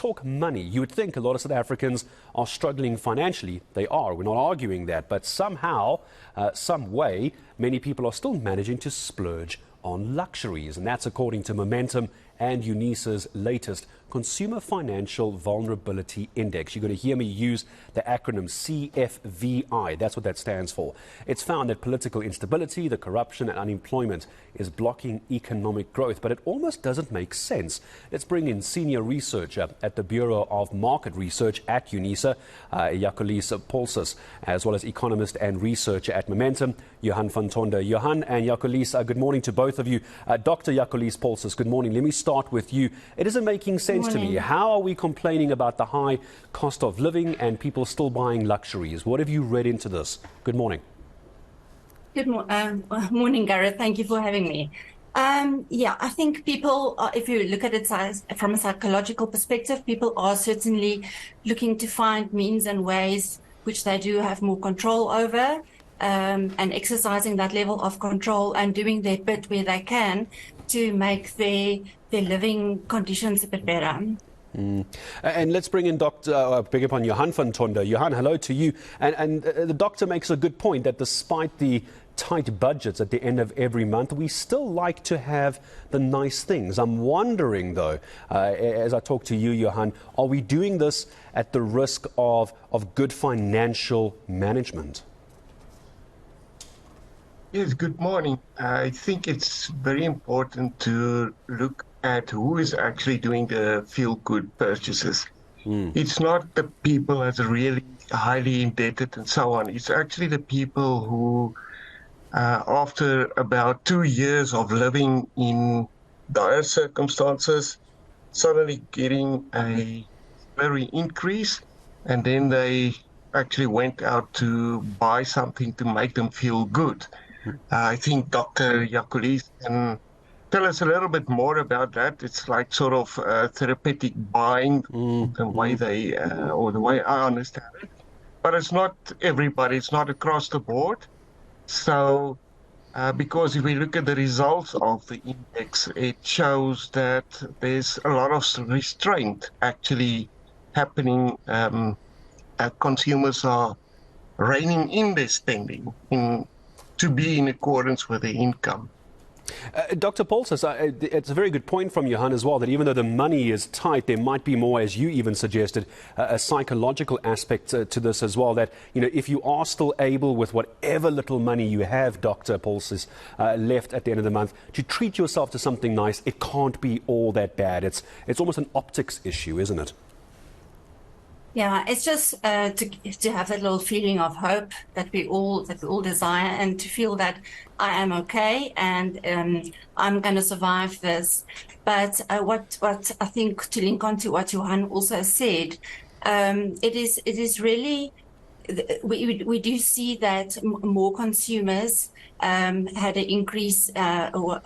talk money, you would think a lot of South Africans are struggling financially. They are. We're not arguing that. But somehow, some way, many people are still managing to splurge on luxuries. And that's according to Momentum and Unisa's latest Consumer Financial Vulnerability Index. You're going to hear me use the acronym CFVI. That's what that stands for. It's found that political instability, the corruption and unemployment is blocking economic growth, but it almost doesn't make sense. Let's bring in senior researcher at the Bureau of Market Research at Unisa, Jacolize Poalses, as well as economist and researcher at Momentum, Johann van Tonder. Johann and Jacolize, good morning to both of you. Dr. Jacolize Poalses, good morning. Let me start with you. It isn't making sense to me. How are we complaining about the high cost of living and people still buying luxuries? What have you read into this? Good morning. Good morning, Gareth. Thank you for having me. I think people, if you look at it from a psychological perspective, people are certainly looking to find means and ways which they do have more control over, and exercising that level of control and doing their bit where they can to make their living conditions a bit better. And let's bring in Johann van Tonder. Johann, hello to you. And the doctor makes a good point that despite the tight budgets at the end of every month, we still like to have the nice things. I'm wondering, though, as I talk to you, Johann, are we doing this at the risk of good financial management? Yes, good morning. I think it's very important to look at who is actually doing the feel-good purchases. It's not the people that are really highly indebted and so on. It's actually the people who, after about 2 years of living in dire circumstances, suddenly getting a salary increase, and then they actually went out to buy something to make them feel good. I think Dr. Jacolize can tell us a little bit more about that. It's like sort of therapeutic buying, the way they, or the way I understand it. But it's not everybody, it's not across the board. So, because if we look at the results of the index, it shows that there's a lot of restraint actually happening. Consumers are reining in their spending to be in accordance with their income. Dr. Poalses, it's a very good point from Johann as well, that even though the money is tight, there might be more, as you even suggested, a psychological aspect to this as well, that, you know, if you are still able, with whatever little money you have, Dr. Poalses, left at the end of the month, to treat yourself to something nice, it can't be all that bad. It's almost an optics issue, isn't it? Yeah, it's just to have that little feeling of hope that we all desire, and to feel that I am okay and I'm going to survive this. But what I think, to link on to what Johann also said, it is really, we do see that more consumers had an increase or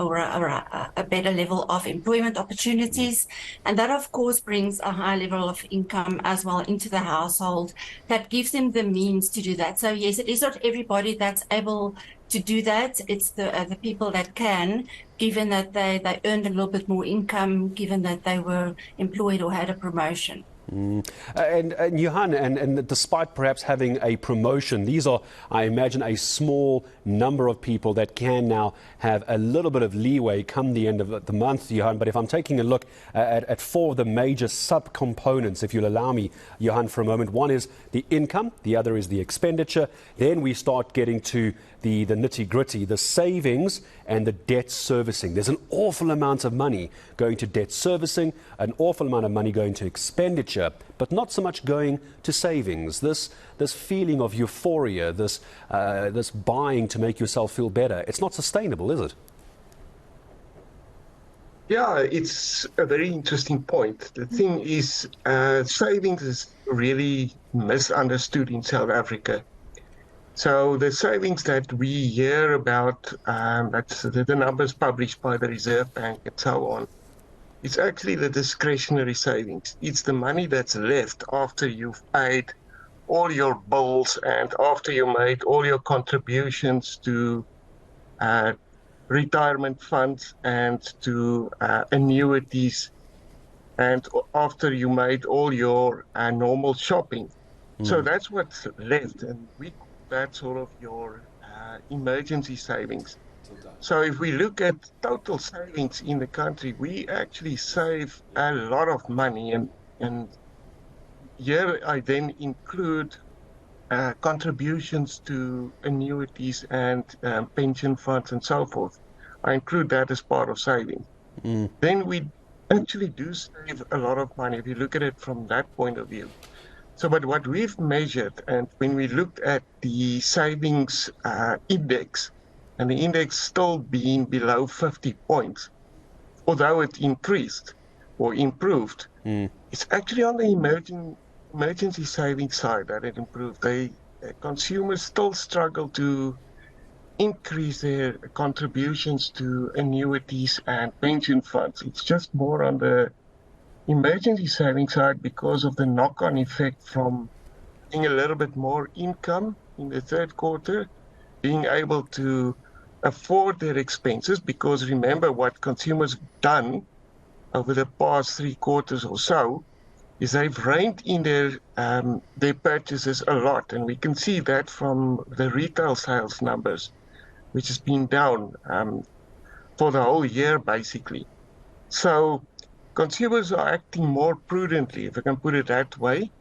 a better level of employment opportunities. And that, of course, brings a high level of income as well into the household that gives them the means to do that. So, yes, it is not everybody that's able to do that. It's the people that can, given that they earned a little bit more income, given that they were employed or had a promotion. And Johann, and despite perhaps having a promotion, these are, I imagine, a small number of people that can now have a little bit of leeway come the end of the month, Johann. But if I'm taking a look at four of the major subcomponents, if you'll allow me, Johann, for a moment, one is the income, the other is the expenditure. Then we start getting to the nitty-gritty, the savings and the debt servicing. There's an awful amount of money going to debt servicing, an awful amount of money going to expenditure, but not so much going to savings. This feeling of euphoria, this buying to make yourself feel better, it's not sustainable, is it? Yeah, it's a very interesting point. The thing is, savings is really misunderstood in South Africa. So the savings that we hear about, that's the numbers published by the Reserve Bank and so on, it's actually the discretionary savings. It's the money that's left after you've paid all your bills and after you made all your contributions to retirement funds and to annuities. and after you made all your normal shopping. So that's what's left, and we call that sort of your emergency savings. So if we look at total savings in the country, we actually save a lot of money, and here I then include contributions to annuities and pension funds and so forth. I include that as part of saving. Then we actually do save a lot of money if you look at it from that point of view. So, but what we've measured, and when we looked at the savings index, and the index still being below 50 points, although it increased or improved, it's actually on the emergency savings side that it improved. Consumers still struggle to increase their contributions to annuities and pension funds. It's just more on the emergency savings side because of the knock-on effect from getting a little bit more income in the third quarter, being able to afford their expenses, because remember what consumers done over the past 3 quarters or so is they've reined in their purchases a lot, and we can see that from the retail sales numbers, which has been down for the whole year basically. So consumers are acting more prudently, if I can put it that way.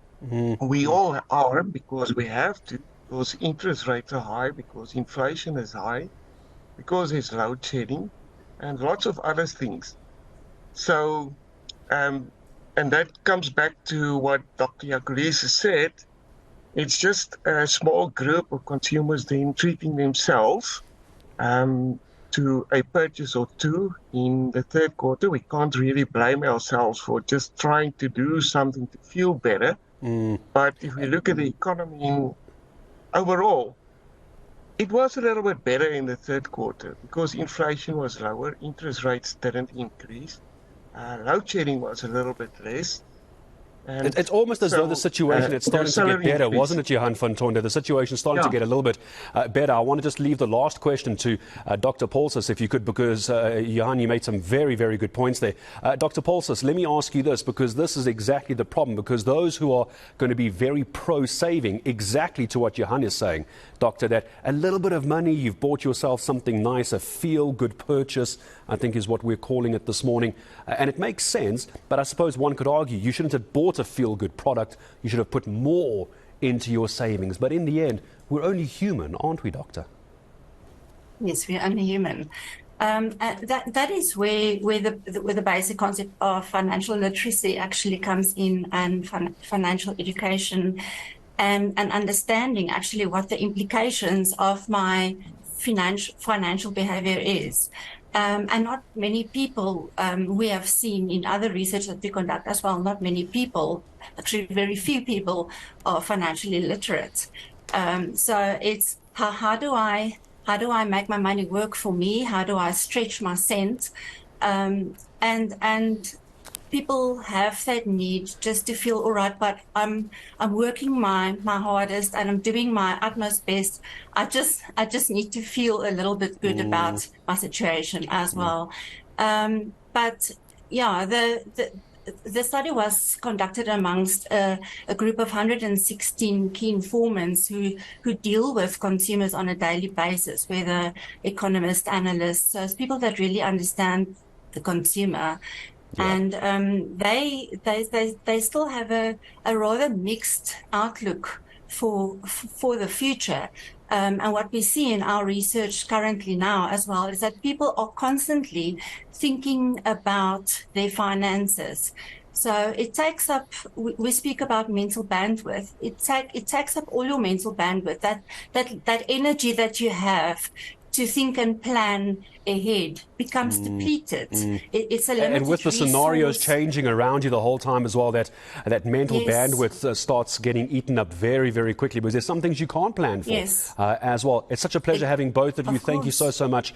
We all are, because we have to, because interest rates are high, because inflation is high, because there's load shedding, and lots of other things. So, and that comes back to what Dr. Jacolize said. It's just a small group of consumers then treating themselves to a purchase or two in the third quarter. We can't really blame ourselves for just trying to do something to feel better. But if we look at the economy overall, it was a little bit better in the third quarter because inflation was lower, interest rates didn't increase, load shedding was a little bit less. It's almost as though the situation is starting to get better, wasn't it, Johann van Tonder? The situation is starting to get a little bit better. I want to just leave the last question to Dr. Poalses, if you could, because, Johann, you made some very, very good points there. Dr. Poalses, let me ask you this, because this is exactly the problem, because those who are going to be very pro-saving, exactly to what Johann is saying, Doctor, that a little bit of money, you've bought yourself something nice, a feel-good purchase, I think is what we're calling it this morning. And it makes sense, but I suppose one could argue you shouldn't have bought a feel-good product. You should have put more into your savings. But in the end, we're only human, aren't we, Doctor? Yes, we're only human. That is where the basic concept of financial literacy actually comes in, and financial education, and understanding actually what the implications of my financial behavior is. And not many people, we have seen in other research that we conduct as well, not many people, actually very few people are financially literate. So it's how do I make my money work for me? How do I stretch my cent? And people have that need just to feel all right, but I'm working my hardest and I'm doing my utmost best. I just need to feel a little bit good about my situation as well. But yeah, the study was conducted amongst a group of 116 key informants who deal with consumers on a daily basis, whether economists, analysts, so it's people that really understand the consumer. Yeah. And they still have a rather mixed outlook for the future. And what we see in our research currently now as well is that people are constantly thinking about their finances. So it takes up, we speak about mental bandwidth. It takes up all your mental bandwidth, that energy that you have to think and plan ahead becomes depleted. It's a limited and with the resource. Scenarios changing around you the whole time as well, that mental bandwidth starts getting eaten up very, very quickly, because there's some things you can't plan for as well. It's such a pleasure having both of you. Thank you so much